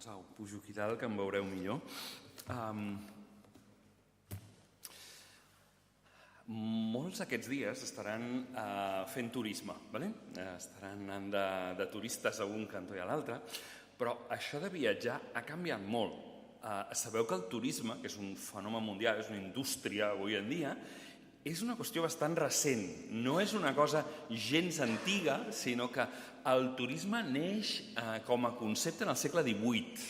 Doncs au, pujo aquí dalt que em veureu millor. Molts aquests dies estaran fent turisme, ¿vale? Estaran anant de turistes a un cantó i a l'altre, però això de viatjar ha canviat molt. Sabeu que el turisme, que és un fenomen mundial, és una indústria avui en dia, és una qüestió bastant recent. No és una cosa gens antiga, sinó que el turisme neix com a concepte en el segle XVIII.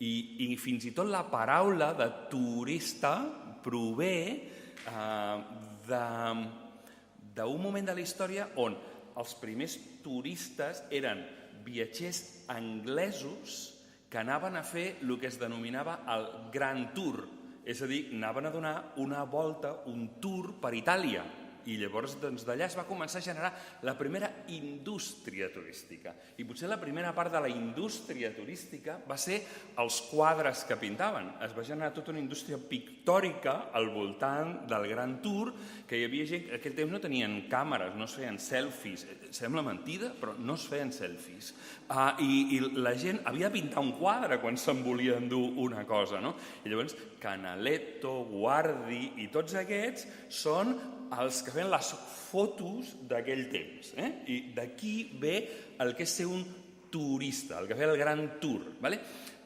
I fins i tot la paraula de turista prové d'un moment de la història on els primers turistes eren viatgers anglesos que anaven a fer el que es denominava el Grand Tour, és a dir, anaven a donar una volta, un tour per Itàlia. I llavors d'allà es va començar a generar la primera indústria turística. I potser la primera part de la indústria turística va ser els quadres que pintaven. Es va generar tota una indústria pictòrica al voltant del Grand Tour, que hi havia gent que en aquell temps no tenien càmeres, no es feien selfies. Sembla mentida, però no es feien selfies. I la gent havia de pintar un quadre quan se'n volia endur una cosa, no? I llavors Canaletto, Guardi i tots aquests són els que feien les fotos d'aquell temps. I d'aquí ve el que és ser un turista, el que feia el Grand Tour.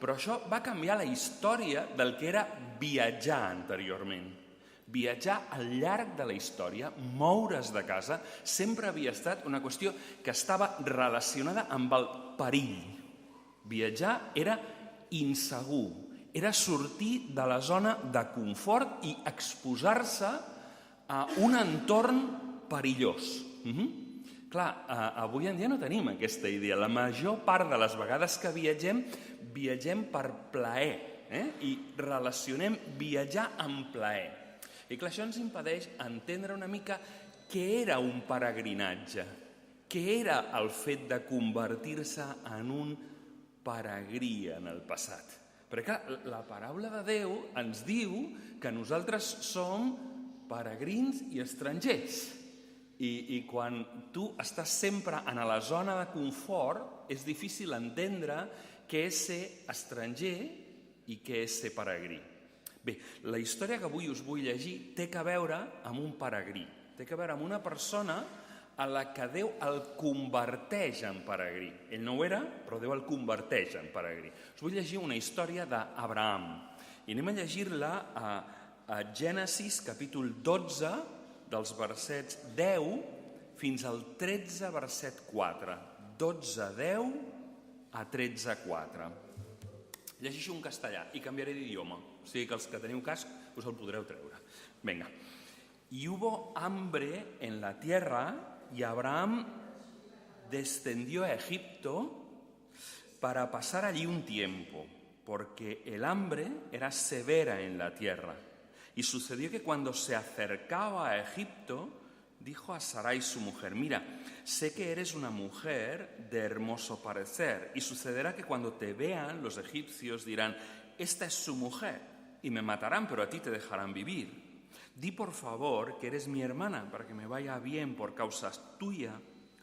Però això va canviar la història del que era viatjar anteriorment. Viatjar al llarg de la història, moure's de casa, sempre havia estat una qüestió que estava relacionada amb el perill. Viatjar era insegur, era sortir de la zona de confort i exposar-se a un entorn perillós. Clar, avui en dia no tenim aquesta idea. La major part de les vegades que viatgem per plaer i relacionem viatjar amb plaer. I clar, això ens impedeix entendre una mica què era un peregrinatge, què era el fet de convertir-se en un peregrí en el passat. Perquè clar, la paraula de Déu ens diu que nosaltres som peregrins i estrangers. I quan tu estàs sempre en la zona de confort, és difícil entendre què és ser estranger i què és ser peregrí. Bé, la història que avui us vull llegir té a veure amb un peregrí, té a veure amb una persona a la que Déu el converteix en peregrí. Ell no ho era, però Déu el converteix en peregrí. Us vull llegir una història d'Abraham. I anem a llegir-la a Gènesis, capítol 12, dels versets 10 fins al 13, verset 4. 12, 10 a 13, 4. Llegeixo en castellà i canviaré d'idioma. O sigui que els que teniu casc us el podreu treure. Venga. Y hubo hambre en la tierra y Abraham descendió a Egipto para pasar allí un tiempo, porque el hambre era severa en la tierra. Y sucedió que cuando se acercaba a Egipto, dijo a Sarai su mujer: mira, sé que eres una mujer de hermoso parecer, y sucederá que cuando te vean los egipcios dirán: esta es su mujer, y me matarán, pero a ti te dejarán vivir. Di por favor que eres mi hermana, para que me vaya bien por causa tuya,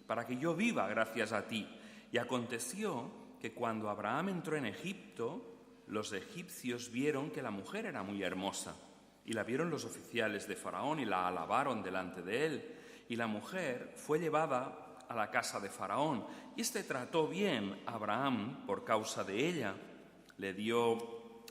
para que yo viva gracias a ti. Y aconteció que cuando Abraham entró en Egipto, los egipcios vieron que la mujer era muy hermosa. Y la vieron los oficiales de Faraón y la alabaron delante de él. Y la mujer fue llevada a la casa de Faraón. Y trató bien a Abraham por causa de ella. Le dio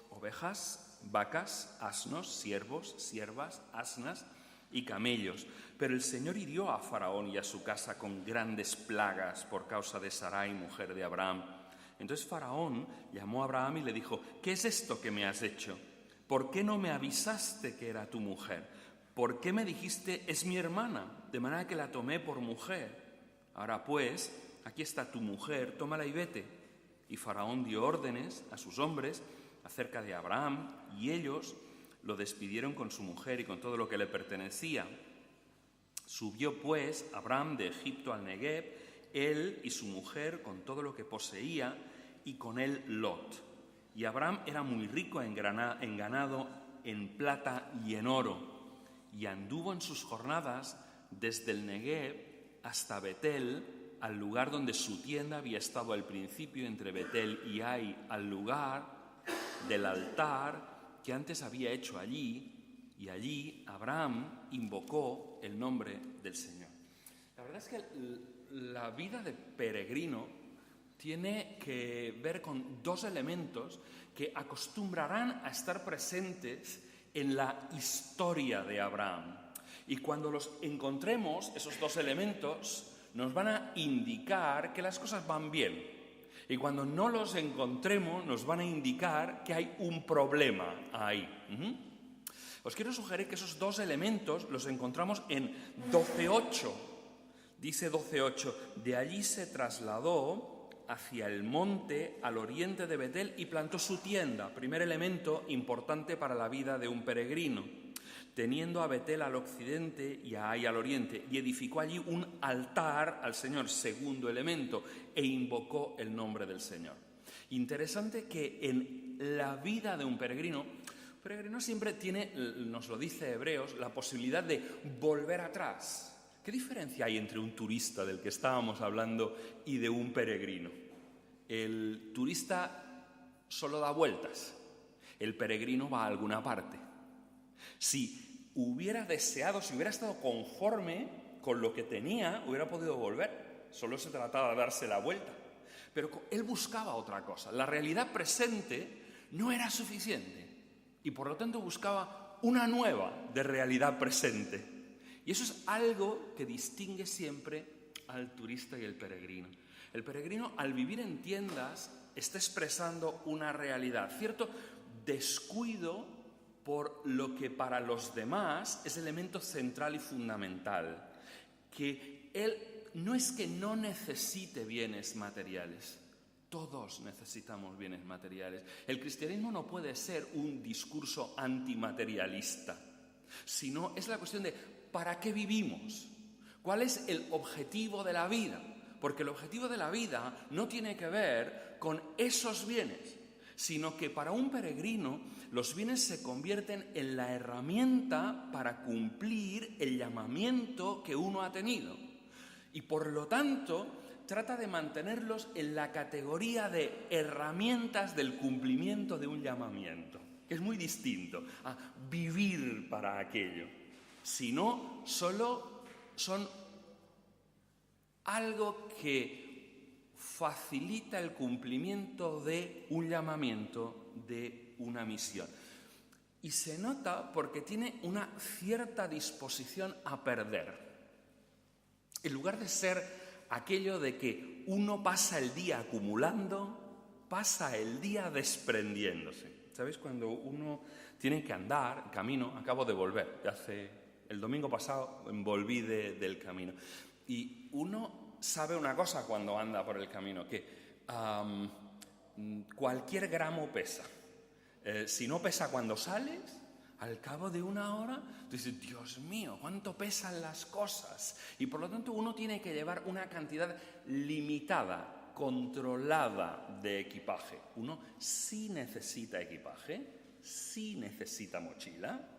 ovejas, vacas, asnos, siervos, siervas, asnas y camellos. Pero el Señor hirió a Faraón y a su casa con grandes plagas por causa de Sarai, mujer de Abraham. Entonces Faraón llamó a Abraham y le dijo: ¿qué es esto que me has hecho? ¿Por qué no me avisaste que era tu mujer? ¿Por qué me dijiste: es mi hermana? De manera que la tomé por mujer. Ahora pues, aquí está tu mujer, tómala y vete. Y Faraón dio órdenes a sus hombres acerca de Abraham, y ellos lo despidieron con su mujer y con todo lo que le pertenecía. Subió pues Abraham de Egipto al Negev, él y su mujer con todo lo que poseía, y con él Lot. Y Abraham era muy rico en ganado, en plata y en oro, y anduvo en sus jornadas desde el Negev hasta Betel, al lugar donde su tienda había estado al principio, entre Betel y Ai, al lugar del altar que antes había hecho allí, y allí Abraham invocó el nombre del Señor. La verdad es que la vida de peregrino tiene que ver con dos elementos que acostumbrarán a estar presentes en la historia de Abraham. Y cuando los encontremos, esos dos elementos nos van a indicar que las cosas van bien. Y cuando no los encontremos, nos van a indicar que hay un problema ahí. Os quiero sugerir que esos dos elementos los encontramos en 12:8. Dice 12:8, de allí se trasladó hacia el monte al oriente de Betel y plantó su tienda. Primer elemento importante para la vida de un peregrino. Teniendo a Betel al occidente y a Ai al oriente, y edificó allí un altar al Señor, segundo elemento, e invocó el nombre del Señor. Interesante que en la vida de un peregrino siempre tiene, nos lo dice Hebreos, la posibilidad de volver atrás. ¿Qué diferencia hay entre un turista del que estábamos hablando y de un peregrino? El turista solo da vueltas, el peregrino va a alguna parte. Si hubiera deseado, si hubiera estado conforme con lo que tenía, hubiera podido volver. Solo se trataba de darse la vuelta. Pero él buscaba otra cosa. La realidad presente no era suficiente y por lo tanto buscaba una nueva de realidad presente. Y eso es algo que distingue siempre al turista y el peregrino. El peregrino, al vivir en tiendas, está expresando una realidad, cierto descuido por lo que para los demás es elemento central y fundamental, que él no es que no necesite bienes materiales, todos necesitamos bienes materiales. El cristianismo no puede ser un discurso antimaterialista, sino es la cuestión de ¿para qué vivimos? ¿Cuál es el objetivo de la vida? Porque el objetivo de la vida no tiene que ver con esos bienes, sino que para un peregrino los bienes se convierten en la herramienta para cumplir el llamamiento que uno ha tenido. Y por lo tanto, trata de mantenerlos en la categoría de herramientas del cumplimiento de un llamamiento, que es muy distinto a vivir para aquello. Si no, solo son algo que facilita el cumplimiento de un llamamiento, de una misión. Y se nota porque tiene una cierta disposición a perder. En lugar de ser aquello de que uno pasa el día acumulando, pasa el día desprendiéndose. ¿Sabéis? Cuando uno tiene que andar, camino, acabo de volver, el domingo pasado volví del camino. Y uno sabe una cosa cuando anda por el camino, que cualquier gramo pesa. Si no pesa cuando sales, al cabo de una hora, tú dices, Dios mío, ¿cuánto pesan las cosas? Y por lo tanto uno tiene que llevar una cantidad limitada, controlada de equipaje. Uno sí necesita equipaje, sí necesita mochila,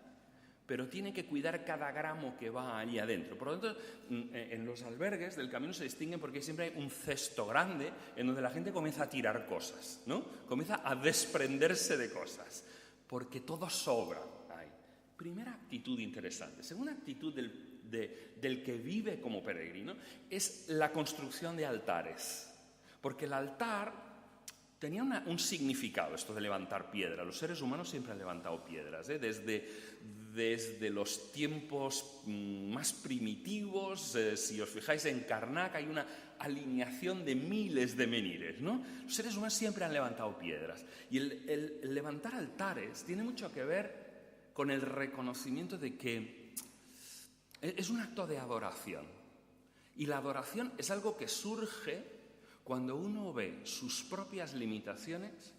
pero tiene que cuidar cada gramo que va allí adentro. Por lo tanto, en los albergues del camino se distinguen porque siempre hay un cesto grande en donde la gente comienza a tirar cosas, ¿no? Comienza a desprenderse de cosas, porque todo sobra ahí. Primera actitud interesante. Segunda actitud del que vive como peregrino es la construcción de altares, porque el altar tenía un significado, esto de levantar piedra. Los seres humanos siempre han levantado piedras, ¿eh? Desde los tiempos más primitivos, si os fijáis en Karnak hay una alineación de miles de menires, ¿no? Los seres humanos siempre han levantado piedras. Y el levantar altares tiene mucho que ver con el reconocimiento de que es un acto de adoración. Y la adoración es algo que surge cuando uno ve sus propias limitaciones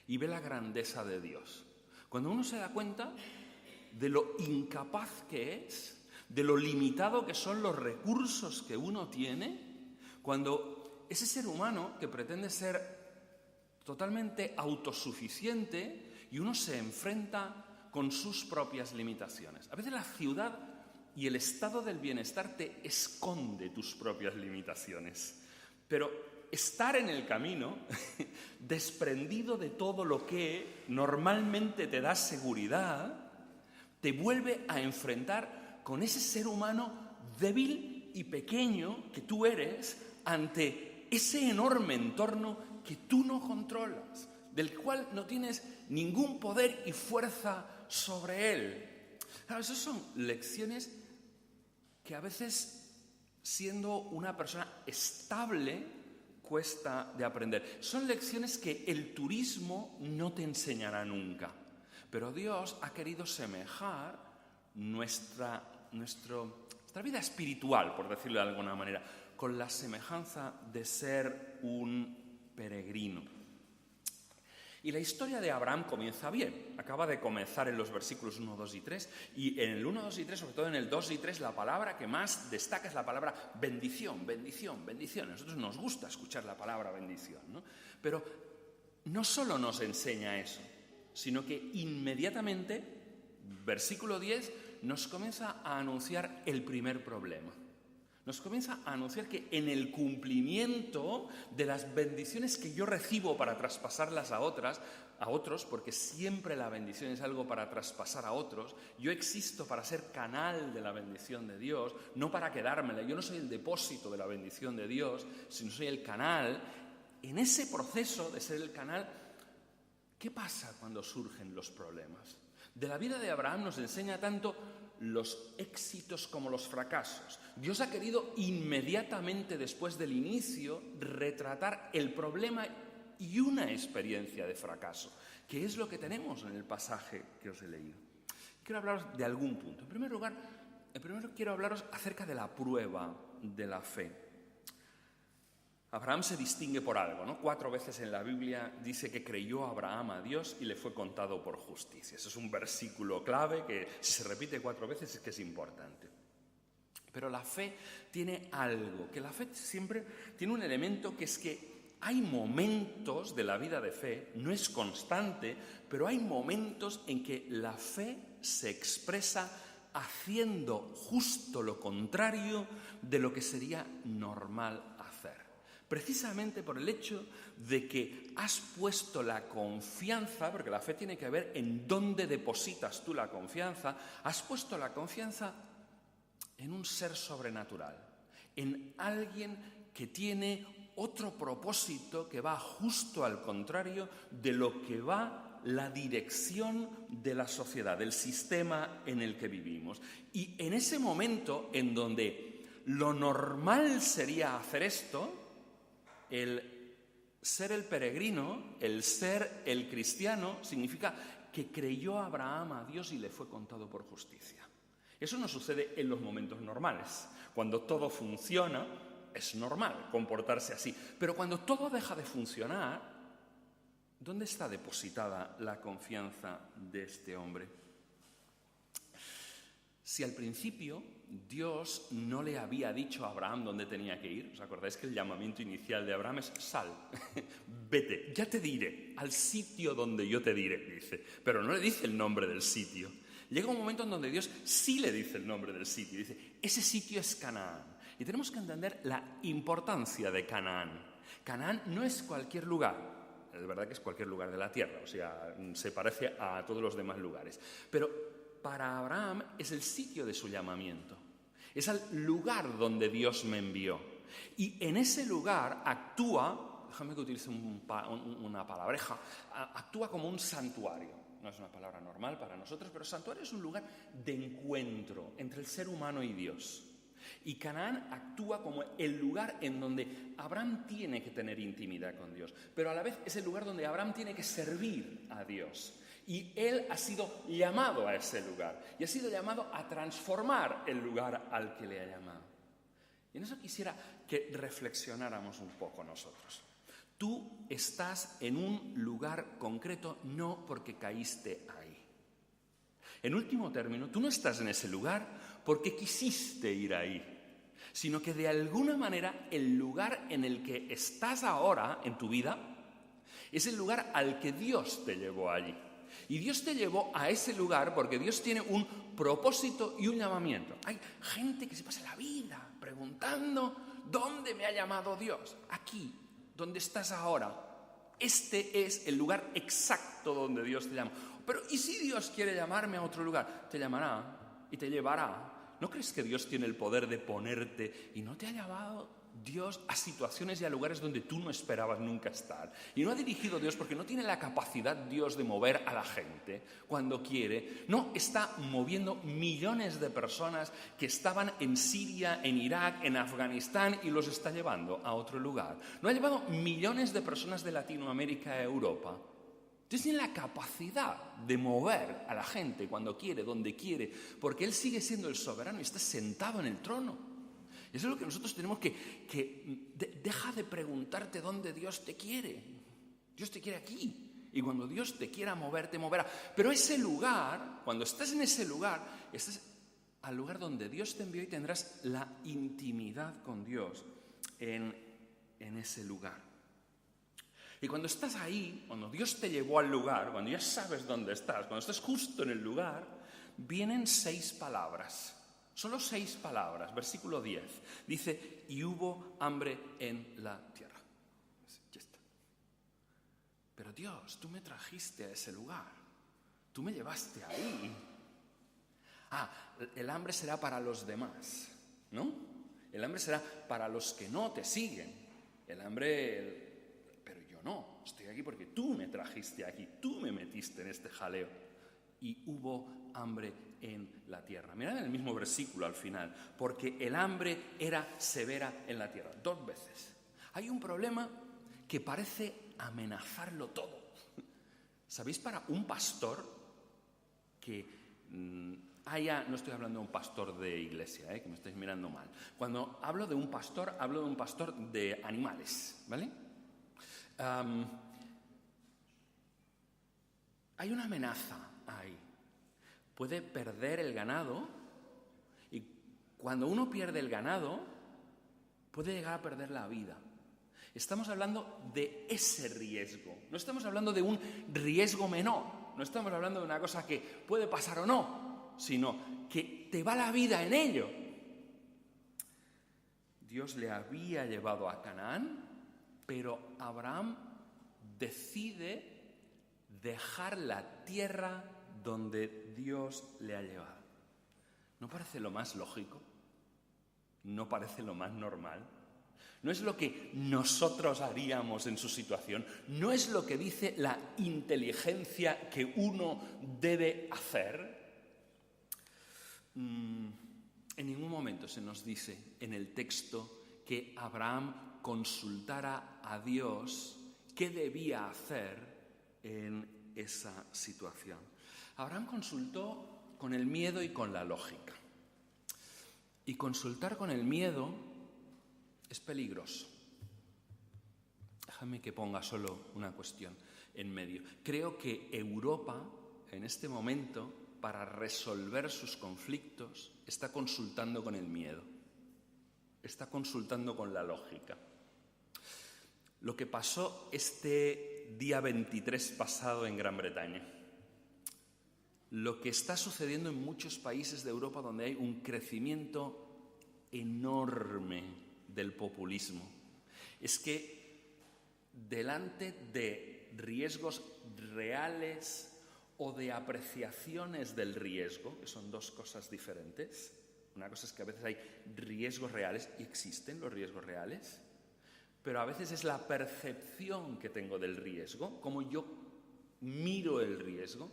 y ve la grandeza de Dios. Cuando uno se da cuenta de lo incapaz que es, de lo limitado que son los recursos que uno tiene, cuando ese ser humano que pretende ser totalmente autosuficiente y uno se enfrenta con sus propias limitaciones. A veces la ciudad y el estado del bienestar te esconde tus propias limitaciones. Pero estar en el camino, desprendido de todo lo que normalmente te da seguridad, te vuelve a enfrentar con ese ser humano débil y pequeño que tú eres ante ese enorme entorno que tú no controlas, del cual no tienes ningún poder y fuerza sobre él. Claro, esas son lecciones que a veces, siendo una persona estable, cuesta de aprender. Son lecciones que el turismo no te enseñará nunca. Pero Dios ha querido semejar nuestra vida espiritual, por decirlo de alguna manera, con la semejanza de ser un peregrino. Y la historia de Abraham comienza bien. Acaba de comenzar en los versículos 1, 2 y 3. Y en el 1, 2 y 3, sobre todo en el 2 y 3, la palabra que más destaca es la palabra bendición, bendición, bendición. A nosotros nos gusta escuchar la palabra bendición, ¿no? Pero no solo nos enseña eso, sino que inmediatamente, versículo 10, nos comienza a anunciar el primer problema. Nos comienza a anunciar que en el cumplimiento de las bendiciones que yo recibo para traspasarlas a otros, porque siempre la bendición es algo para traspasar a otros, yo existo para ser canal de la bendición de Dios, no para quedármela. Yo no soy el depósito de la bendición de Dios, sino soy el canal. En ese proceso de ser el canal, ¿qué pasa cuando surgen los problemas? De la vida de Abraham nos enseña tanto los éxitos como los fracasos. Dios ha querido inmediatamente después del inicio retratar el problema y una experiencia de fracaso, que es lo que tenemos en el pasaje que os he leído. Quiero hablaros de algún punto. En primer lugar, quiero hablaros acerca de la prueba de la fe. Abraham se distingue por algo, ¿no? 4 veces en la Biblia dice que creyó Abraham a Dios y le fue contado por justicia. Ese es un versículo clave que si se repite 4 veces es que es importante. Pero la fe tiene algo, que la fe siempre tiene un elemento que es que hay momentos de la vida de fe, no es constante, pero hay momentos en que la fe se expresa haciendo justo lo contrario de lo que sería normal hacer. Precisamente por el hecho de que has puesto la confianza, porque la fe tiene que ver en dónde depositas tú la confianza, has puesto la confianza en un ser sobrenatural, en alguien que tiene otro propósito que va justo al contrario de lo que va la dirección de la sociedad, del sistema en el que vivimos. Y en ese momento en donde lo normal sería hacer esto, el ser el peregrino, el ser el cristiano, significa que creyó Abraham a Dios y le fue contado por justicia. Eso no sucede en los momentos normales. Cuando todo funciona, es normal comportarse así. Pero cuando todo deja de funcionar, ¿dónde está depositada la confianza de este hombre? Si al principio Dios no le había dicho a Abraham dónde tenía que ir, ¿os acordáis que el llamamiento inicial de Abraham es sal, vete, ya te diré, al sitio donde yo te diré, dice, pero no le dice el nombre del sitio. Llega un momento en donde Dios sí le dice el nombre del sitio, dice, ese sitio es Canaán. Y tenemos que entender la importancia de Canaán. Canaán no es cualquier lugar, es verdad que es cualquier lugar de la tierra, o sea, se parece a todos los demás lugares, pero para Abraham es el sitio de su llamamiento, es el lugar donde Dios me envió. Y en ese lugar actúa, déjame que utilice una palabreja, actúa como un santuario. No es una palabra normal para nosotros, pero santuario es un lugar de encuentro entre el ser humano y Dios. Y Canaán actúa como el lugar en donde Abraham tiene que tener intimidad con Dios, pero a la vez es el lugar donde Abraham tiene que servir a Dios. Y él ha sido llamado a ese lugar y ha sido llamado a transformar el lugar al que le ha llamado. Y en eso quisiera que reflexionáramos un poco nosotros. Tú estás en un lugar concreto no porque caíste ahí. En último término, tú no estás en ese lugar porque quisiste ir ahí, sino que de alguna manera el lugar en el que estás ahora en tu vida es el lugar al que Dios te llevó allí. Y Dios te llevó a ese lugar porque Dios tiene un propósito y un llamamiento. Hay gente que se pasa la vida preguntando, ¿dónde me ha llamado Dios? Aquí, donde estás ahora. Este es el lugar exacto donde Dios te llama. Pero ¿y si Dios quiere llamarme a otro lugar? Te llamará y te llevará. ¿No crees que Dios tiene el poder de ponerte y no te ha llevado Dios a situaciones y a lugares donde tú no esperabas nunca estar? Y no ha dirigido Dios porque no tiene la capacidad Dios de mover a la gente cuando quiere. No está moviendo millones de personas que estaban en Siria, en Irak, en Afganistán y los está llevando a otro lugar. No ha llevado millones de personas de Latinoamérica a Europa. Dios tiene la capacidad de mover a la gente cuando quiere, donde quiere, porque Él sigue siendo el soberano y está sentado en el trono. Y eso es lo que nosotros tenemos deja de preguntarte dónde Dios te quiere. Dios te quiere aquí. Y cuando Dios te quiera mover, te moverá. Pero ese lugar, cuando estás en ese lugar, estás al lugar donde Dios te envió y tendrás la intimidad con Dios en ese lugar. Y cuando estás ahí, cuando Dios te llevó al lugar, cuando ya sabes dónde estás, cuando estás justo en el lugar, vienen 6 palabras. Solo 6 palabras. Versículo 10. Dice, y hubo hambre en la tierra. Ya está. Pero Dios, tú me trajiste a ese lugar. Tú me llevaste ahí. El hambre será para los demás, ¿no? El hambre será para los que no te siguen. Pero yo no. Estoy aquí porque tú me trajiste aquí. Tú me metiste en este jaleo. Y hubo hambre en la tierra. Mirad el mismo versículo al final. Porque el hambre era severa en la tierra. 2 veces. Hay un problema que parece amenazarlo todo. ¿Sabéis? Para un pastor que no estoy hablando de un pastor de iglesia, que me estáis mirando mal. Cuando hablo de un pastor de animales, ¿vale? Hay una amenaza ahí. Puede perder el ganado y cuando uno pierde el ganado puede llegar a perder la vida. Estamos hablando de ese riesgo. No estamos hablando de un riesgo menor. No estamos hablando de una cosa que puede pasar o no, sino que te va la vida en ello. Dios le había llevado a Canaán, pero Abraham decide dejar la tierra donde Dios le ha llevado. ¿No parece lo más lógico? ¿No parece lo más normal? ¿No es lo que nosotros haríamos en su situación? ¿No es lo que dice la inteligencia que uno debe hacer? En ningún momento se nos dice en el texto que Abraham consultara a Dios qué debía hacer en esa situación. Abraham consultó con el miedo y con la lógica. Y consultar con el miedo es peligroso. Déjame que ponga solo una cuestión en medio. Creo que Europa, en este momento, para resolver sus conflictos, está consultando con el miedo. Está consultando con la lógica. Lo que pasó este día 23 pasado en Gran Bretaña. Lo que está sucediendo en muchos países de Europa donde hay un crecimiento enorme del populismo, es que delante de riesgos reales o de apreciaciones del riesgo, que son 2 cosas diferentes, una cosa es que a veces hay riesgos reales y existen los riesgos reales, pero a veces es la percepción que tengo del riesgo, como yo miro el riesgo,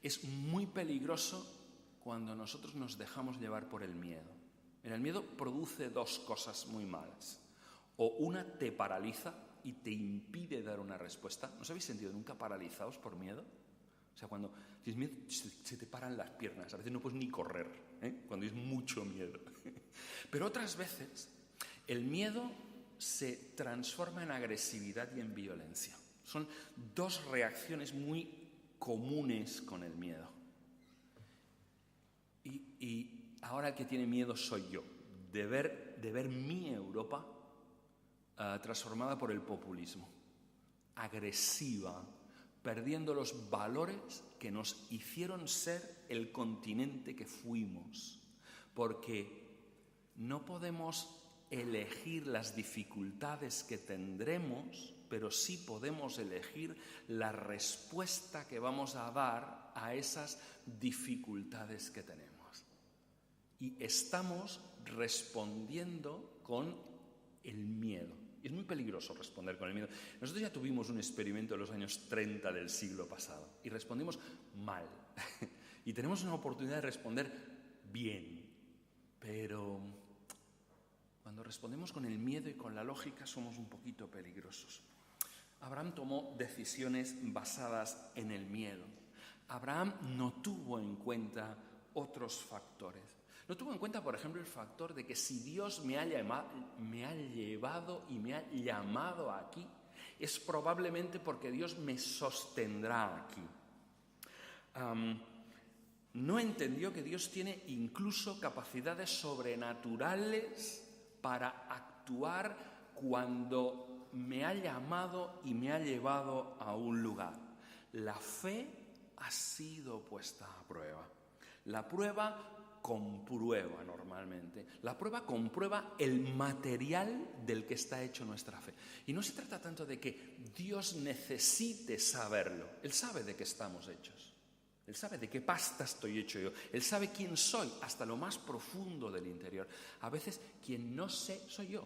es muy peligroso cuando nosotros nos dejamos llevar por el miedo. El miedo produce 2 cosas muy malas. O una te paraliza y te impide dar una respuesta. ¿No os habéis sentido nunca paralizados por miedo? O sea, cuando tienes miedo se te paran las piernas. A veces no puedes ni correr, cuando es mucho miedo. Pero otras veces el miedo se transforma en agresividad y en violencia. Son 2 reacciones muy comunes con el miedo. Y ahora el que tiene miedo soy yo, de ver mi Europa transformada por el populismo, agresiva, perdiendo los valores que nos hicieron ser el continente que fuimos. Porque no podemos elegir las dificultades que tendremos, pero sí podemos elegir la respuesta que vamos a dar a esas dificultades que tenemos. Y estamos respondiendo con el miedo. Y es muy peligroso responder con el miedo. Nosotros ya tuvimos un experimento en los años 30 del siglo pasado y respondimos mal. Y tenemos una oportunidad de responder bien. Pero cuando respondemos con el miedo y con la lógica somos un poquito peligrosos. Abraham tomó decisiones basadas en el miedo. Abraham no tuvo en cuenta otros factores. No tuvo en cuenta, por ejemplo, el factor de que si Dios me ha llevado y me ha llamado aquí, es probablemente porque Dios me sostendrá aquí. No entendió que Dios tiene incluso capacidades sobrenaturales para actuar cuando me ha llamado y me ha llevado a un lugar. La fe ha sido puesta a prueba. La prueba comprueba normalmente. La prueba comprueba el material del que está hecho nuestra fe. Y no se trata tanto de que Dios necesite saberlo. Él sabe de qué estamos hechos. Él sabe de qué pasta estoy hecho yo. Él sabe quién soy hasta lo más profundo del interior. A veces quien no sé soy yo.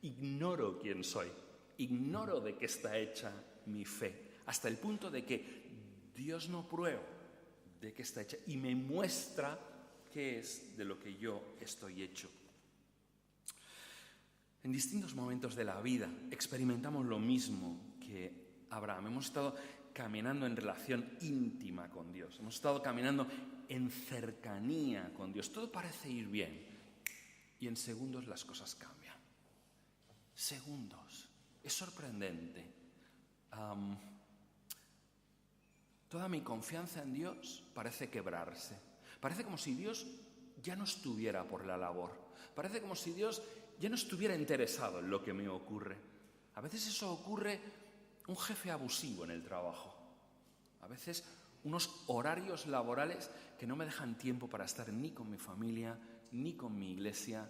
Ignoro quién soy. Ignoro de qué está hecha mi fe. Hasta el punto de que Dios no prueba de qué está hecha y me muestra qué es de lo que yo estoy hecho. En distintos momentos de la vida experimentamos lo mismo que Abraham. Hemos estado caminando en relación íntima con Dios. Hemos estado caminando en cercanía con Dios. Todo parece ir bien. Y en segundos las cosas cambian. Segundos. Es sorprendente. Toda mi confianza en Dios parece quebrarse. Parece como si Dios ya no estuviera por la labor. Parece como si Dios ya no estuviera interesado en lo que me ocurre. A veces eso ocurre, un jefe abusivo en el trabajo. A veces unos horarios laborales que no me dejan tiempo para estar ni con mi familia, ni con mi iglesia,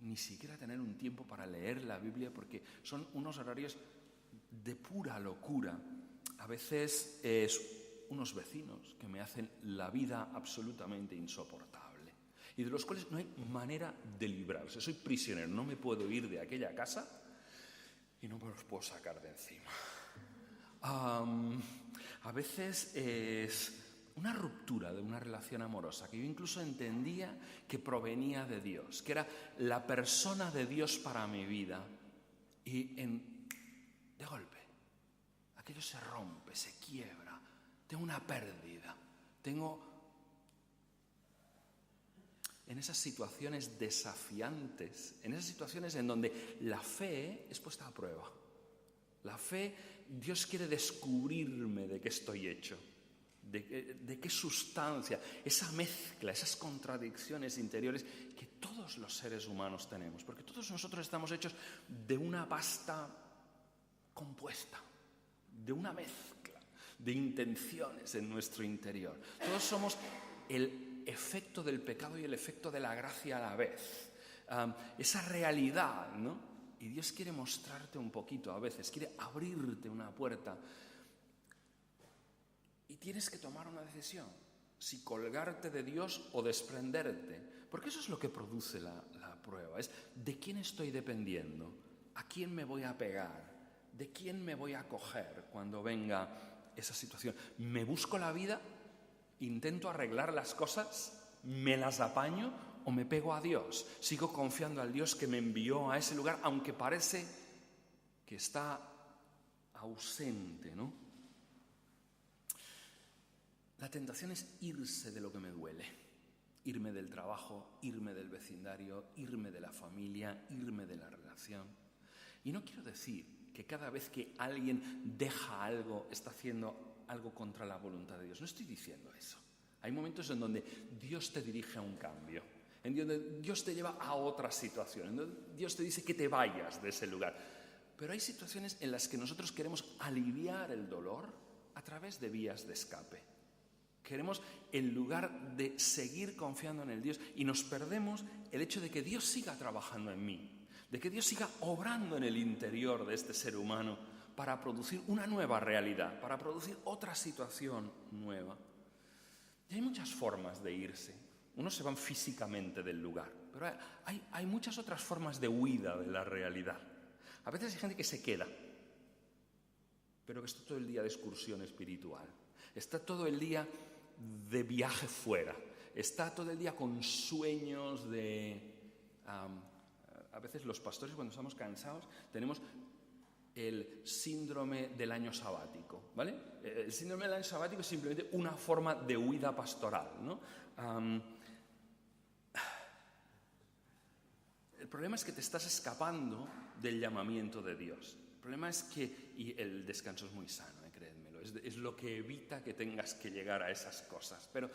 ni siquiera tener un tiempo para leer la Biblia, porque son unos horarios de pura locura. A veces es unos vecinos que me hacen la vida absolutamente insoportable y de los cuales no hay manera de librarse. Soy prisionero, no me puedo ir de aquella casa y no me los puedo sacar de encima. A veces es una ruptura de una relación amorosa que yo incluso entendía que provenía de Dios, que era la persona de Dios para mi vida, y de golpe aquello se rompe, se quiebra. Tengo una pérdida, en esas situaciones desafiantes, en esas situaciones en donde la fe es puesta a prueba. La fe, Dios quiere descubrirme de qué estoy hecho, de qué sustancia, esa mezcla, esas contradicciones interiores que todos los seres humanos tenemos, porque todos nosotros estamos hechos de una pasta compuesta, de una mezcla de intenciones en nuestro interior. Todos somos el efecto del pecado y el efecto de la gracia a la vez. Esa realidad, ¿no? Y Dios quiere mostrarte un poquito a veces, quiere abrirte una puerta. Y tienes que tomar una decisión, si colgarte de Dios o desprenderte. Porque eso es lo que produce la prueba, es de quién estoy dependiendo, a quién me voy a pegar, de quién me voy a coger cuando venga esa situación. ¿Me busco la vida? ¿Intento arreglar las cosas? ¿Me las apaño o me pego a Dios? Sigo confiando al Dios que me envió a ese lugar, aunque parece que está ausente, ¿no? La tentación es irse de lo que me duele. Irme del trabajo, irme del vecindario, irme de la familia, irme de la relación. Y no quiero decir que cada vez que alguien deja algo, está haciendo algo contra la voluntad de Dios. No estoy diciendo eso. Hay momentos en donde Dios te dirige a un cambio, en donde Dios te lleva a otra situación, en donde Dios te dice que te vayas de ese lugar. Pero hay situaciones en las que nosotros queremos aliviar el dolor a través de vías de escape. Queremos, en lugar de seguir confiando en el Dios, y nos perdemos el hecho de que Dios siga trabajando en mí, de que Dios siga obrando en el interior de este ser humano para producir una nueva realidad, para producir otra situación nueva. Y hay muchas formas de irse. Unos se van físicamente del lugar, pero hay muchas otras formas de huida de la realidad. A veces hay gente que se queda, pero que está todo el día de excursión espiritual, está todo el día de viaje fuera, está todo el día con sueños de... a veces los pastores, cuando estamos cansados, tenemos el síndrome del año sabático, ¿vale? El síndrome del año sabático es simplemente una forma de huida pastoral, ¿no? El problema es que te estás escapando del llamamiento de Dios. El problema es que, y el descanso es muy sano, créedmelo, es lo que evita que tengas que llegar a esas cosas. Pero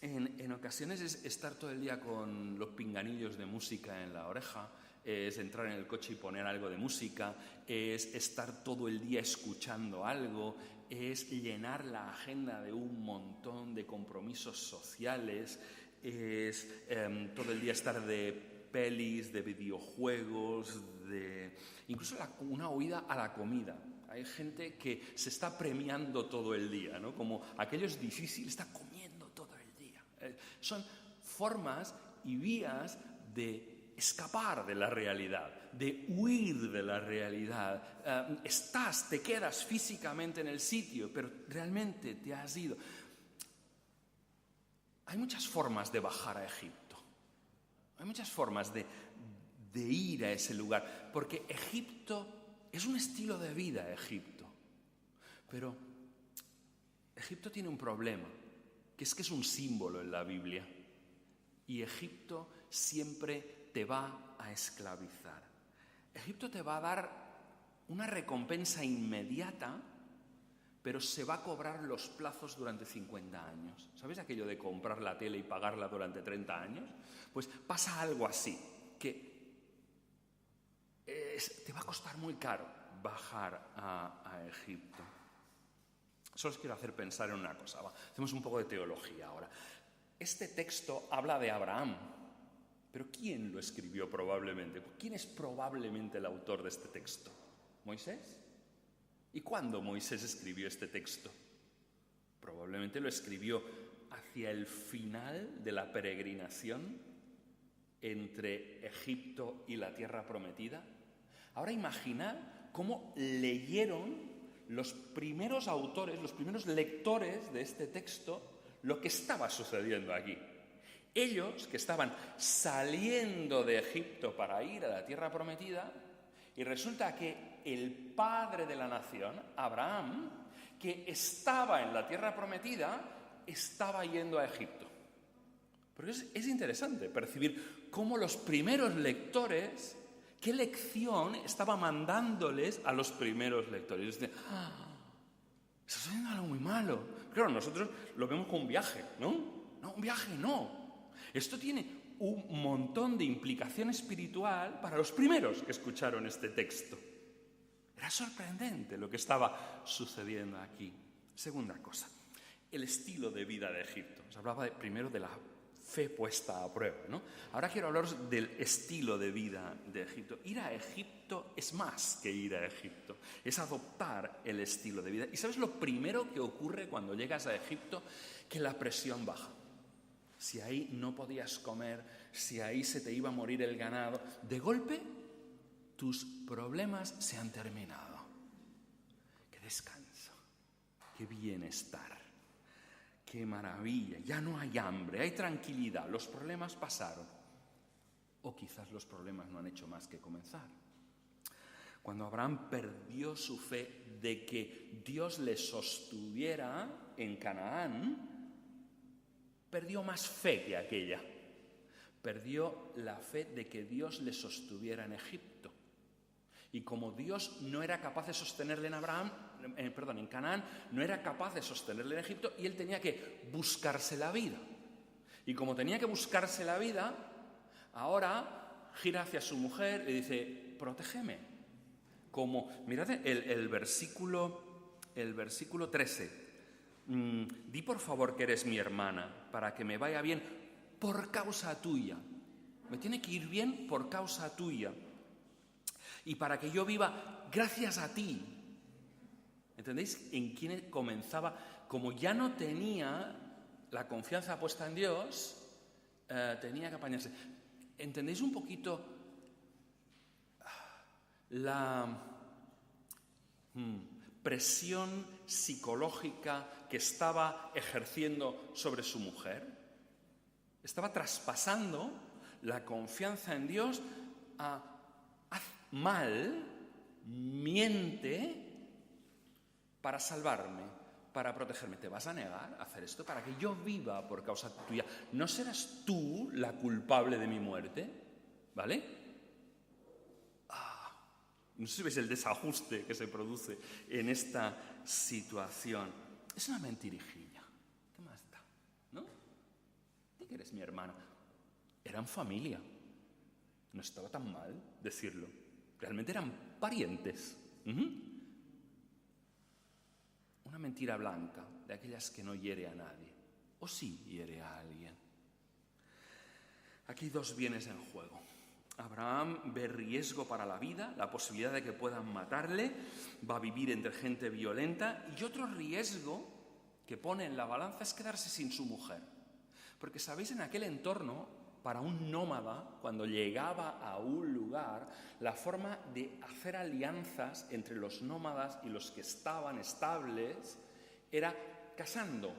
en ocasiones es estar todo el día con los pinganillos de música en la oreja, es entrar en el coche y poner algo de música, es estar todo el día escuchando algo, es llenar la agenda de un montón de compromisos sociales, es todo el día estar de pelis, de videojuegos, incluso una huida a la comida. Hay gente que se está premiando todo el día, ¿no? Como aquello es difícil, está comiendo todo el día. Son formas y vías de escapar de la realidad, de huir de la realidad. Te quedas físicamente en el sitio, pero realmente te has ido. Hay muchas formas de bajar a Egipto. Hay muchas formas de ir a ese lugar, porque Egipto es un estilo de vida, Egipto. Pero Egipto tiene un problema, que es un símbolo en la Biblia. Y Egipto siempre te va a esclavizar. Egipto te va a dar una recompensa inmediata, pero se va a cobrar los plazos durante 50 años. ¿Sabes aquello de comprar la tele y pagarla durante 30 años? Pues pasa algo así, que te va a costar muy caro bajar a Egipto. Solo os quiero hacer pensar en una cosa. Hacemos un poco de teología ahora. Este texto habla de Abraham, pero ¿quién lo escribió probablemente? ¿Quién es probablemente el autor de este texto? ¿Moisés? ¿Y cuándo Moisés escribió este texto? Probablemente lo escribió hacia el final de la peregrinación entre Egipto y la tierra prometida. Ahora imaginad cómo leyeron los primeros autores, los primeros lectores de este texto, lo que estaba sucediendo aquí. Ellos que estaban saliendo de Egipto para ir a la tierra prometida, y resulta que el padre de la nación, Abraham, que estaba en la tierra prometida, estaba yendo a Egipto. Porque es interesante percibir cómo los primeros lectores, qué lección estaba mandándoles a los primeros lectores. Está sucediendo algo muy malo. Claro, nosotros lo vemos como un viaje, ¿no? No, un viaje no. Esto tiene un montón de implicación espiritual para los primeros que escucharon este texto. Era sorprendente lo que estaba sucediendo aquí. Segunda cosa, el estilo de vida de Egipto. Os hablaba primero de la fe puesta a prueba, ¿no? Ahora quiero hablaros del estilo de vida de Egipto. Ir a Egipto es más que ir a Egipto, es adoptar el estilo de vida. ¿Y sabes lo primero que ocurre cuando llegas a Egipto? Que la presión baja. Si ahí no podías comer, si ahí se te iba a morir el ganado, de golpe tus problemas se han terminado. ¡Qué descanso! ¡Qué bienestar! ¡Qué maravilla! Ya no hay hambre, hay tranquilidad, los problemas pasaron. O quizás los problemas no han hecho más que comenzar. Cuando Abraham perdió su fe de que Dios le sostuviera en Canaán, perdió más fe que aquella. Perdió la fe de que Dios le sostuviera en Egipto. Y como Dios no era capaz de sostenerle en Canaán, no era capaz de sostenerle en Egipto, y él tenía que buscarse la vida. Y como tenía que buscarse la vida, ahora gira hacia su mujer y dice: protégeme. Como, mirad el versículo el versículo 13. Di por favor que eres mi hermana, para que me vaya bien por causa tuya. Me tiene que ir bien por causa tuya. Y para que yo viva gracias a ti. ¿Entendéis? En quién comenzaba. Como ya no tenía la confianza puesta en Dios, tenía que apañarse. ¿Entendéis un poquito la presión psicológica que estaba ejerciendo sobre su mujer? Estaba traspasando la confianza en Dios a haz mal, miente para salvarme, para protegerme. ¿Te vas a negar a hacer esto para que yo viva por causa tuya? ¿No serás tú la culpable de mi muerte? ¿Vale? No sé si veis el desajuste que se produce en esta situación. Es una mentirijilla. ¿Qué más da? ¿No? Di que eres mi hermana. Eran familia. No estaba tan mal decirlo. Realmente eran parientes. Una mentira blanca, de aquellas que no hiere a nadie. O sí hiere a alguien. Aquí hay dos bienes en juego. Abraham ve riesgo para la vida, la posibilidad de que puedan matarle, va a vivir entre gente violenta, y otro riesgo que pone en la balanza es quedarse sin su mujer. Porque, ¿sabéis? En aquel entorno, para un nómada, cuando llegaba a un lugar, la forma de hacer alianzas entre los nómadas y los que estaban estables era casando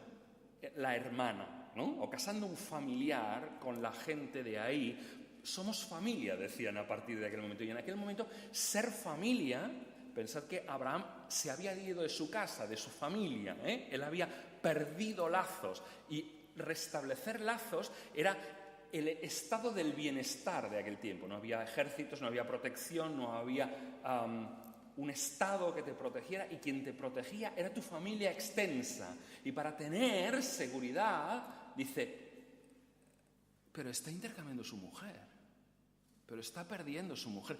la hermana, ¿no? O casando un familiar con la gente de ahí. Somos familia, decían a partir de aquel momento. Y en aquel momento, ser familia, pensad que Abraham se había ido de su casa, de su familia, ¿eh? Él había perdido lazos. Y restablecer lazos era el estado del bienestar de aquel tiempo. No había ejércitos, no había protección, no había un estado que te protegiera, y quien te protegía era tu familia extensa. Y para tener seguridad, dice, pero está intercambiando su mujer. Pero está perdiendo su mujer.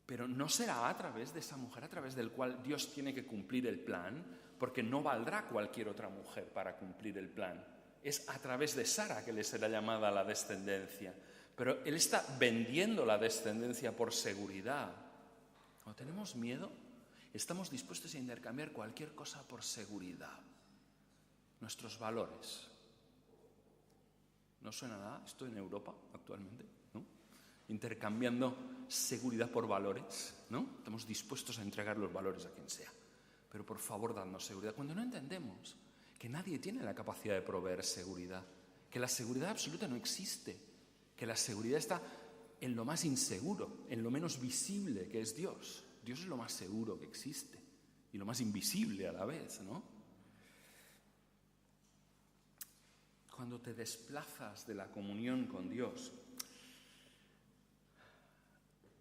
Pero no será a través de esa mujer a través del cual Dios tiene que cumplir el plan, porque no valdrá cualquier otra mujer para cumplir el plan. Es a través de Sara que le será llamada la descendencia. Pero él está vendiendo la descendencia por seguridad. Cuando tenemos miedo, estamos dispuestos a intercambiar cualquier cosa por seguridad. Nuestros valores. ¿No suena nada esto en Europa actualmente? ¿No? Intercambiando seguridad por valores, ¿no? Estamos dispuestos a entregar los valores a quien sea. Pero por favor, dadnos seguridad. Cuando no entendemos que nadie tiene la capacidad de proveer seguridad, que la seguridad absoluta no existe, que la seguridad está en lo más inseguro, en lo menos visible que es Dios. Dios es lo más seguro que existe y lo más invisible a la vez, ¿no? Cuando te desplazas de la comunión con Dios,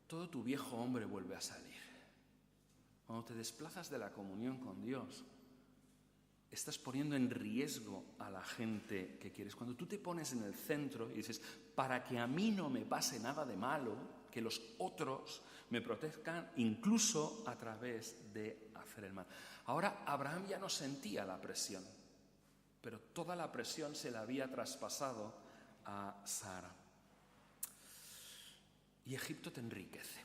todo tu viejo hombre vuelve a salir. Cuando te desplazas de la comunión con Dios, estás poniendo en riesgo a la gente que quieres. Cuando tú te pones en el centro y dices, para que a mí no me pase nada de malo, que los otros me protejan incluso a través de hacer el mal. Ahora Abraham ya no sentía la presión, pero toda la presión se la había traspasado a Sara. Y Egipto te enriquece.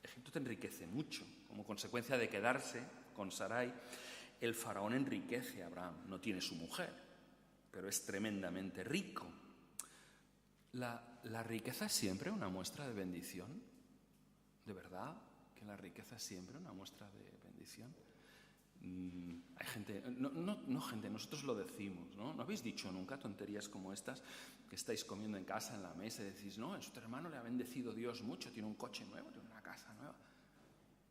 Egipto te enriquece mucho. Como consecuencia de quedarse con Sarai, el faraón enriquece a Abraham. No tiene su mujer, pero es tremendamente rico. ¿La riqueza es siempre una muestra de bendición? ¿De verdad que la riqueza es siempre una muestra de bendición? Hay gente, no gente, nosotros lo decimos, ¿no? ¿No habéis dicho nunca tonterías como estas que estáis comiendo en casa, en la mesa, y decís, no, a su hermano le ha bendecido Dios mucho, tiene un coche nuevo, tiene una casa nueva?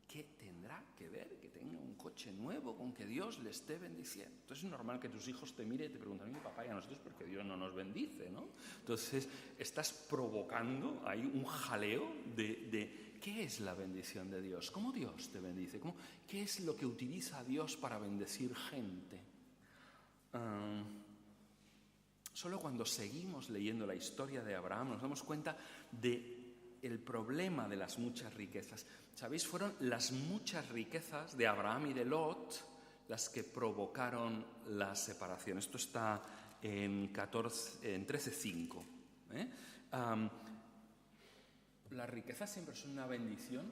¿Qué tendrá que ver que tenga un coche nuevo con que Dios le esté bendiciendo? Entonces es normal que tus hijos te miren y te preguntan, mi papá, y a nosotros porque Dios no nos bendice, ¿no? Entonces estás provocando ahí un jaleo de ¿qué es la bendición de Dios? ¿Cómo Dios te bendice? ¿Qué es lo que utiliza Dios para bendecir gente? Solo cuando seguimos leyendo la historia de Abraham nos damos cuenta de el problema de las muchas riquezas. ¿Sabéis? Fueron las muchas riquezas de Abraham y de Lot las que provocaron la separación. Esto está en 13:5. Las riquezas siempre son una bendición.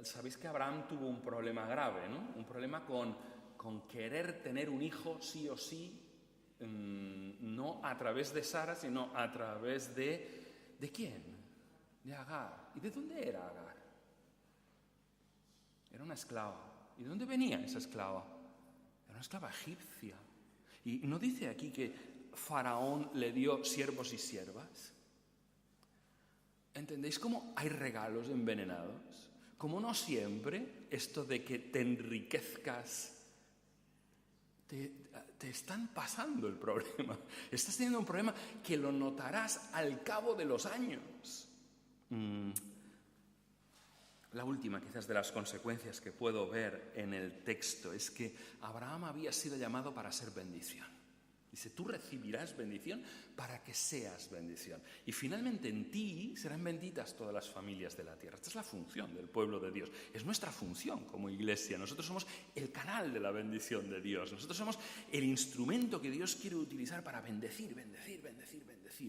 Sabéis que Abraham tuvo un problema grave, ¿no? Un problema con querer tener un hijo sí o sí, no a través de Sara, sino a través ¿de quién? De Agar. ¿Y de dónde era Agar? Era una esclava. ¿Y de dónde venía esa esclava? Era una esclava egipcia. Y no dice aquí que Faraón le dio siervos y siervas. ¿Entendéis cómo hay regalos envenenados? Como no siempre esto de que te enriquezcas te están pasando el problema. Estás teniendo un problema que lo notarás al cabo de los años. La última, quizás, de las consecuencias que puedo ver en el texto es que Abraham había sido llamado para ser bendición. Dice, tú recibirás bendición para que seas bendición. Y finalmente en ti serán benditas todas las familias de la tierra. Esta es la función del pueblo de Dios. Es nuestra función como iglesia. Nosotros somos el canal de la bendición de Dios. Nosotros somos el instrumento que Dios quiere utilizar para bendecir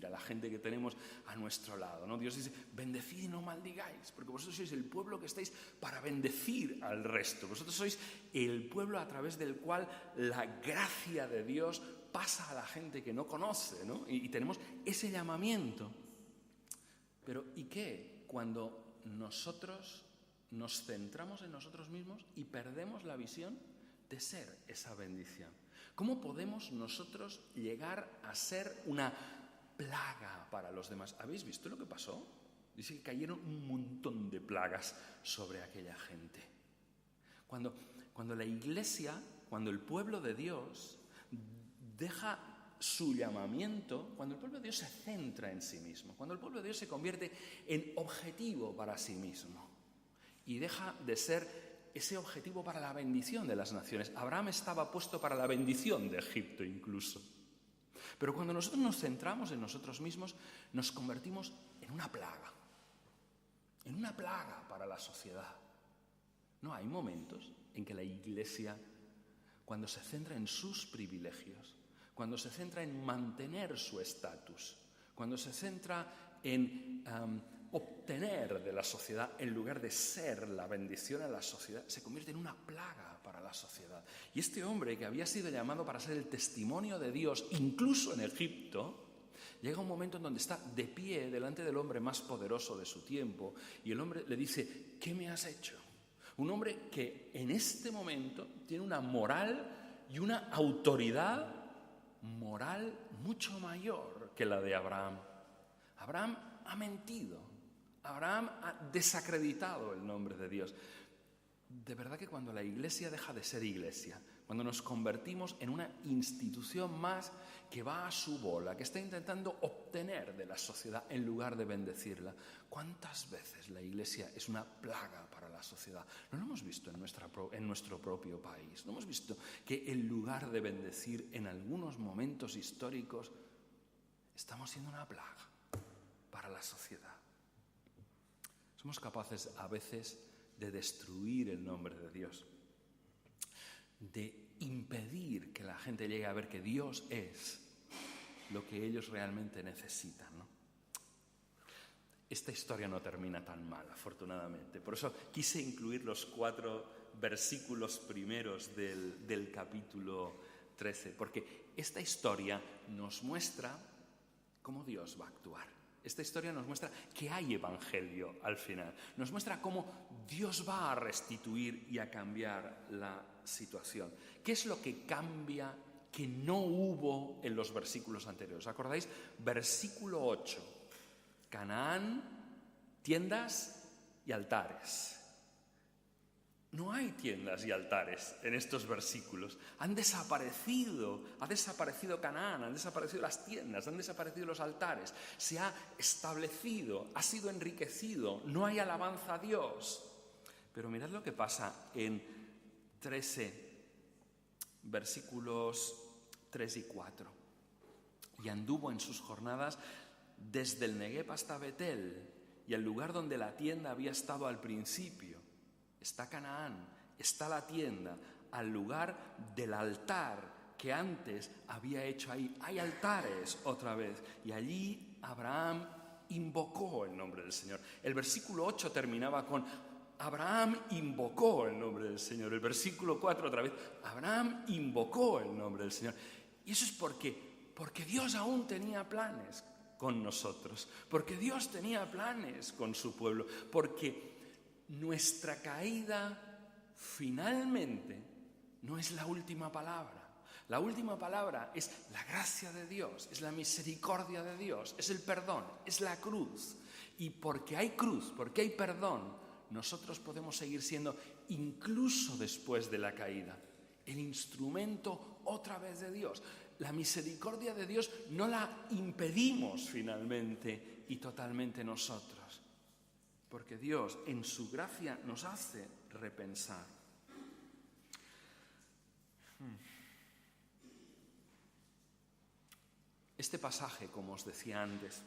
a la gente que tenemos a nuestro lado, ¿no? Dios dice, bendecid y no maldigáis, porque vosotros sois el pueblo que estáis para bendecir al resto. Vosotros sois el pueblo a través del cual la gracia de Dios pasa a la gente que no conoce, ¿no? Y tenemos ese llamamiento. Pero ¿y qué cuando nosotros nos centramos en nosotros mismos y perdemos la visión de ser esa bendición? ¿Cómo podemos nosotros llegar a ser una plaga para los demás? ¿Habéis visto lo que pasó? Dice que cayeron un montón de plagas sobre aquella gente. Cuando la iglesia, cuando el pueblo de Dios deja su llamamiento, cuando el pueblo de Dios se centra en sí mismo, cuando el pueblo de Dios se convierte en objetivo para sí mismo y deja de ser ese objetivo para la bendición de las naciones. Abraham estaba puesto para la bendición de Egipto incluso. Pero cuando nosotros nos centramos en nosotros mismos, nos convertimos en una plaga para la sociedad. No, hay momentos en que la iglesia, cuando se centra en sus privilegios, cuando se centra en mantener su estatus, cuando se centra en obtener de la sociedad en lugar de ser la bendición a la sociedad, se convierte en una plaga para la sociedad. Y este hombre, que había sido llamado para ser el testimonio de Dios, incluso en Egipto, llega un momento en donde está de pie delante del hombre más poderoso de su tiempo y el hombre le dice, ¿qué me has hecho? Un hombre que en este momento tiene una moral y una autoridad moral mucho mayor que la de Abraham. Abraham ha mentido. Abraham ha desacreditado el nombre de Dios. De verdad que cuando la iglesia deja de ser iglesia, cuando nos convertimos en una institución más que va a su bola, que está intentando obtener de la sociedad en lugar de bendecirla, ¿cuántas veces la iglesia es una plaga para la sociedad? ¿No lo hemos visto en nuestro propio país? ¿No hemos visto que en lugar de bendecir en algunos momentos históricos, estamos siendo una plaga para la sociedad? Somos capaces a veces de destruir el nombre de Dios, de impedir que la gente llegue a ver que Dios es lo que ellos realmente necesitan, ¿no? Esta historia no termina tan mal, afortunadamente. Por eso quise incluir los 4 versículos primeros del capítulo 13, porque esta historia nos muestra cómo Dios va a actuar. Esta historia nos muestra que hay evangelio al final. Nos muestra cómo Dios va a restituir y a cambiar la situación. ¿Qué es lo que cambia que no hubo en los versículos anteriores? ¿Acordáis? Versículo 8. Canaán, tiendas y altares. No hay tiendas y altares en estos versículos. Han desaparecido. Ha desaparecido Canaán, han desaparecido las tiendas, han desaparecido los altares. Se ha establecido, ha sido enriquecido. No hay alabanza a Dios. Pero mirad lo que pasa en 13, versículos 3 y 4. Y anduvo en sus jornadas desde el Negueb hasta Betel y el lugar donde la tienda había estado al principio. Está Canaán, está la tienda, al lugar del altar que antes había hecho ahí. Hay altares otra vez. Y allí Abraham invocó el nombre del Señor. El versículo 8 terminaba con Abraham invocó el nombre del Señor. El versículo 4 otra vez, Abraham invocó el nombre del Señor. Y eso es porque Dios aún tenía planes con nosotros, porque Dios tenía planes con su pueblo, porque nuestra caída finalmente no es la última palabra. La última palabra es la gracia de Dios, es la misericordia de Dios, es el perdón, es la cruz. Y porque hay cruz, porque hay perdón, nosotros podemos seguir siendo, incluso después de la caída, el instrumento otra vez de Dios. La misericordia de Dios no la impedimos finalmente y totalmente nosotros, porque Dios en su gracia nos hace repensar. Este pasaje, como os decía antes,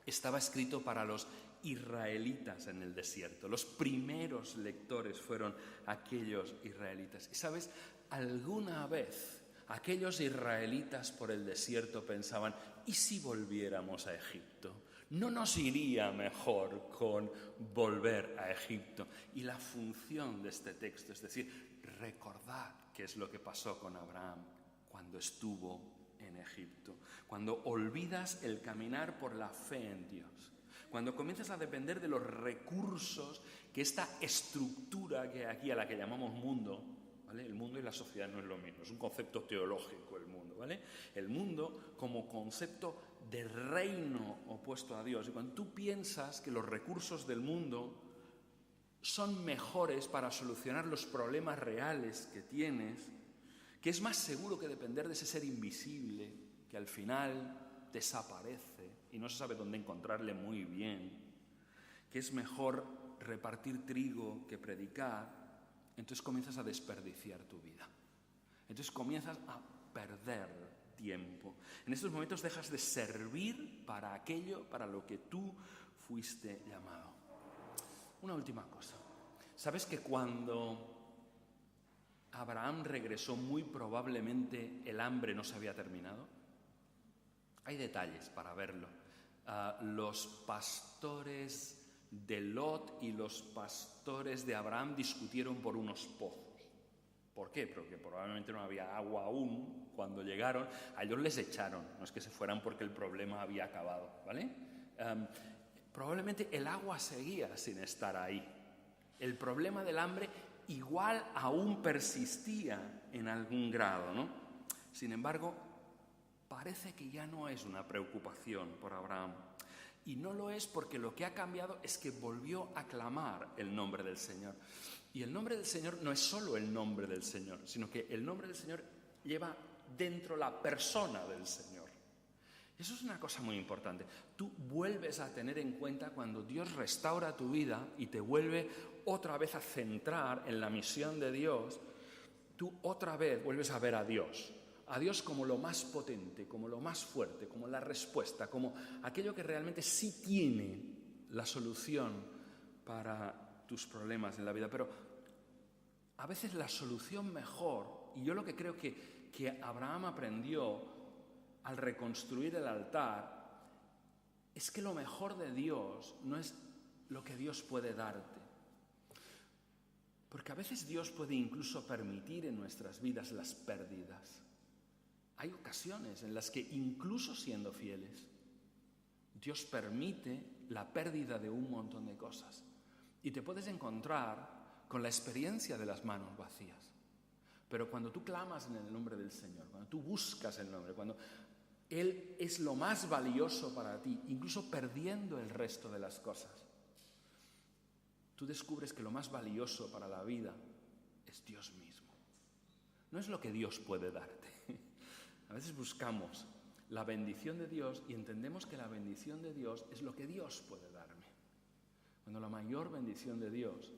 estaba escrito para los israelitas en el desierto. Los primeros lectores fueron aquellos israelitas. Y sabes, alguna vez aquellos israelitas por el desierto pensaban, ¿y si volviéramos a Egipto? ¿No nos iría mejor con volver a Egipto? Y la función de este texto es decir, recordad qué es lo que pasó con Abraham cuando estuvo en Egipto, cuando olvidas el caminar por la fe en Dios, cuando comienzas a depender de los recursos que esta estructura que aquí a la que llamamos mundo, ¿vale? El mundo y la sociedad no es lo mismo, es un concepto teológico el mundo, ¿vale? El mundo como concepto de reino opuesto a Dios. Y cuando tú piensas que los recursos del mundo son mejores para solucionar los problemas reales que tienes, que es más seguro que depender de ese ser invisible que al final desaparece y no se sabe dónde encontrarle muy bien, que es mejor repartir trigo que predicar, entonces comienzas a desperdiciar tu vida. Entonces comienzas a perder tiempo. En estos momentos dejas de servir para aquello para lo que tú fuiste llamado. Una última cosa. ¿Sabes que cuando Abraham regresó, muy probablemente el hambre no se había terminado? Hay detalles para verlo. Los pastores de Lot y los pastores de Abraham discutieron por unos pozos. ¿Por qué? Porque probablemente no había agua aún cuando llegaron. A ellos les echaron, no es que se fueran porque el problema había acabado, ¿vale? Probablemente el agua seguía sin estar ahí. El problema del hambre igual aún persistía en algún grado, ¿no? Sin embargo, parece que ya no es una preocupación por Abraham. Y no lo es porque lo que ha cambiado es que volvió a clamar el nombre del Señor. Y el nombre del Señor no es solo el nombre del Señor, sino que el nombre del Señor lleva dentro la persona del Señor. Eso es una cosa muy importante. Tú vuelves a tener en cuenta cuando Dios restaura tu vida y te vuelve otra vez a centrar en la misión de Dios, tú otra vez vuelves a ver a Dios como lo más potente, como lo más fuerte, como la respuesta, como aquello que realmente sí tiene la solución para tus problemas en la vida. Pero a veces la solución mejor, y yo lo que creo que Abraham aprendió al reconstruir el altar, es que lo mejor de Dios no es lo que Dios puede darte. Porque a veces Dios puede incluso permitir en nuestras vidas las pérdidas. Hay ocasiones en las que, incluso siendo fieles, Dios permite la pérdida de un montón de cosas. Y te puedes encontrar con la experiencia de las manos vacías. Pero cuando tú clamas en el nombre del Señor, cuando tú buscas el nombre, cuando Él es lo más valioso para ti, incluso perdiendo el resto de las cosas, tú descubres que lo más valioso para la vida es Dios mismo. No es lo que Dios puede darte. A veces buscamos la bendición de Dios y entendemos que la bendición de Dios es lo que Dios puede darme. Cuando la mayor bendición de Dios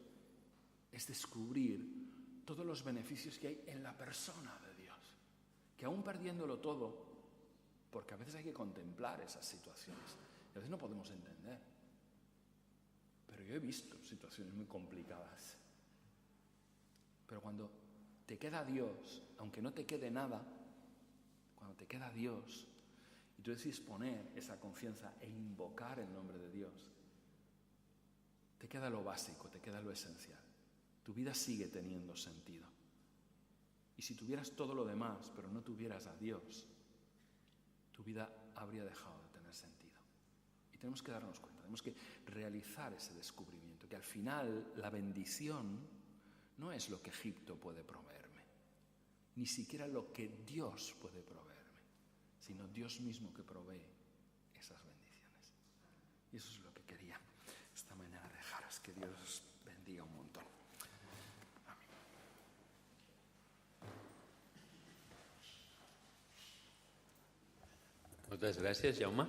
es descubrir todos los beneficios que hay en la persona de Dios. Que aún perdiéndolo todo, porque a veces hay que contemplar esas situaciones y a veces no podemos entender. Pero yo he visto situaciones muy complicadas. Pero cuando te queda Dios, aunque no te quede nada, cuando te queda Dios y tú decides poner esa confianza e invocar el nombre de Dios, te queda lo básico, te queda lo esencial. Tu vida sigue teniendo sentido. Y si tuvieras todo lo demás, pero no tuvieras a Dios, tu vida habría dejado de tener sentido. Y tenemos que darnos cuenta, tenemos que realizar ese descubrimiento, que al final la bendición no es lo que Egipto puede proveerme, ni siquiera lo que Dios puede proveerme, sino Dios mismo que provee esas bendiciones. Y eso es lo que quería esta mañana dejaros. Que Dios os bendiga un montón. Amén. Moltes gràcies, Jaume.